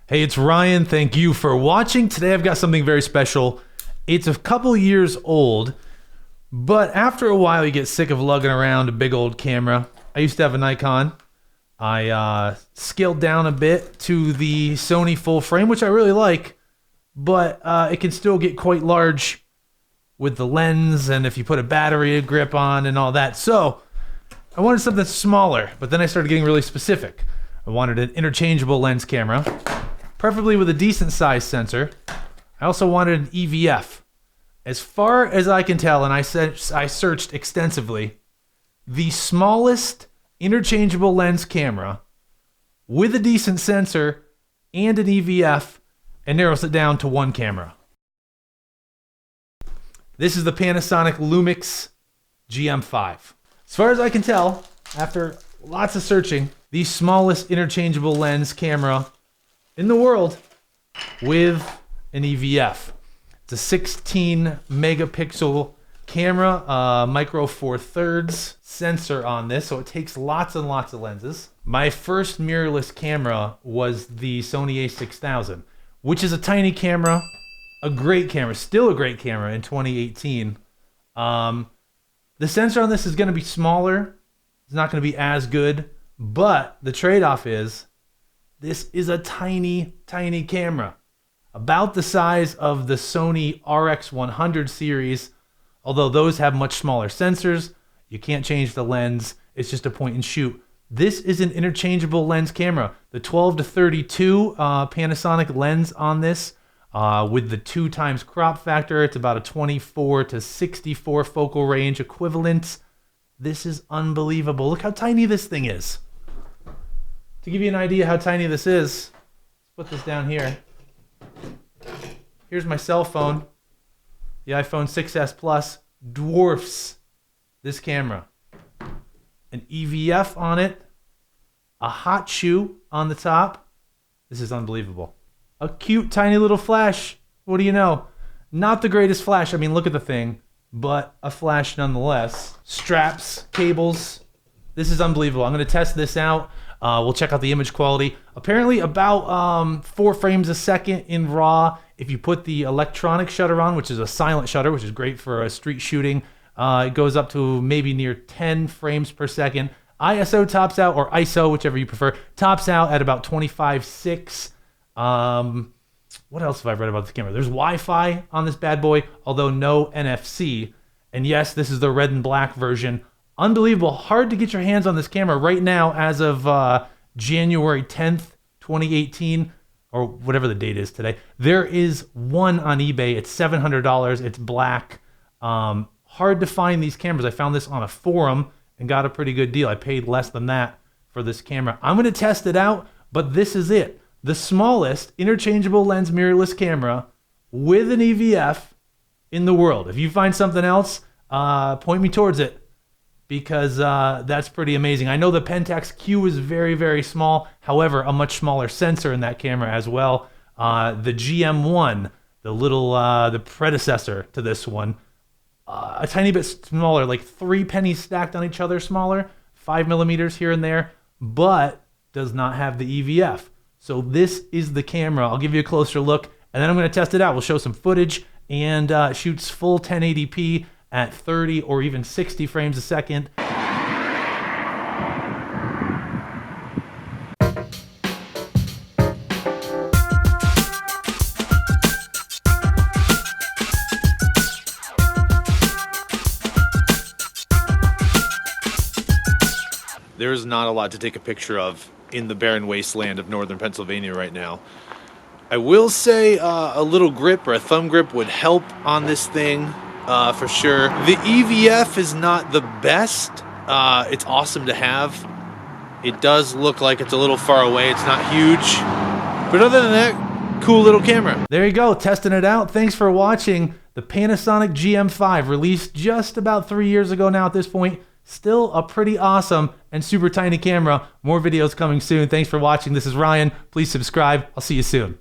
Hey, it's Ryan. Thank you for watching. Today I've got something very special. It's a couple years old, but after a while you get sick of lugging around a big old camera. I used to have a Nikon. I scaled down a bit to the Sony full frame, which I really like, but it can still get quite large with the lens and if you put a battery grip on and all that. So I wanted something smaller, but then I started getting really specific. I wanted an interchangeable lens camera, preferably with a decent size sensor. I also wanted an EVF. As far as I can tell, and I searched extensively, the smallest interchangeable lens camera with a decent sensor and an EVF, and narrows it down to one camera. This is the Panasonic Lumix Gm5. As far as I can tell, after lots of searching, the smallest interchangeable lens camera in the world with an EVF. It's a 16 megapixel camera, micro four thirds sensor on this, so it takes lots and lots of lenses. My first mirrorless camera was the Sony A6000, which is a tiny camera, a great camera, still a great camera in 2018. The sensor on this is going to be smaller. It's not going to be as good, but the trade-off is this is a tiny, tiny camera, about the size of the Sony RX100 series, although those have much smaller sensors. You can't change the lens. It's just a point and shoot. This is an interchangeable lens camera. The 12-32 Panasonic lens on this, with the 2x crop factor, it's about a 24-64 focal range equivalent. This is unbelievable. Look how tiny this thing is. To give you an idea how tiny this is, let's put this down here. Here's my cell phone. The iPhone 6s Plus dwarfs this camera. An EVF on it, a hot shoe on the top. This is unbelievable. A cute tiny little flash. What do you know? Not the greatest flash. I mean, look at the thing, but a flash nonetheless. Straps, cables. This is unbelievable. I'm going to test this out. We'll check out the image quality. Apparently about 4 frames a second in RAW. If you put the electronic shutter on, which is a silent shutter, which is great for street shooting, it goes up to maybe near 10 frames per second. ISO tops out, or ISO, whichever you prefer, tops out at about 25.6. What else have I read about this camera? There's Wi-Fi on this bad boy, although no NFC. And yes, this is the red and black version. Unbelievable. Hard to get your hands on this camera right now as of January 10th, 2018, or whatever the date is today. There is one on eBay. It's $700. It's black. Hard to find these cameras. I found this on a forum and got a pretty good deal. I paid less than that for this camera. I'm going to test it out, but this is it. The smallest interchangeable lens mirrorless camera with an EVF in the world. If you find something else, point me towards it, because that's pretty amazing. I know the Pentax Q is very, very small. However, a much smaller sensor in that camera as well. The GM1, the predecessor to this one, a tiny bit smaller, like 3 pennies stacked on each other smaller, 5 millimeters here and there, but does not have the EVF. So this is the camera. I'll give you a closer look, and then I'm going to test it out. We'll show some footage, and shoots full 1080p at 30 or even 60 frames a second. There's not a lot to take a picture of in the barren wasteland of northern Pennsylvania right now. I will say a little grip or a thumb grip would help on this thing for sure. The EVF is not the best. It's awesome to have. It does look like it's a little far away. It's not huge. But other than that, cool little camera. There you go, testing it out. Thanks for watching. The Panasonic Gm5, released just about 3 years ago now at this point. Still a pretty awesome and super tiny camera. More videos coming soon. Thanks for watching. This is Ryan. Please subscribe. I'll see you soon.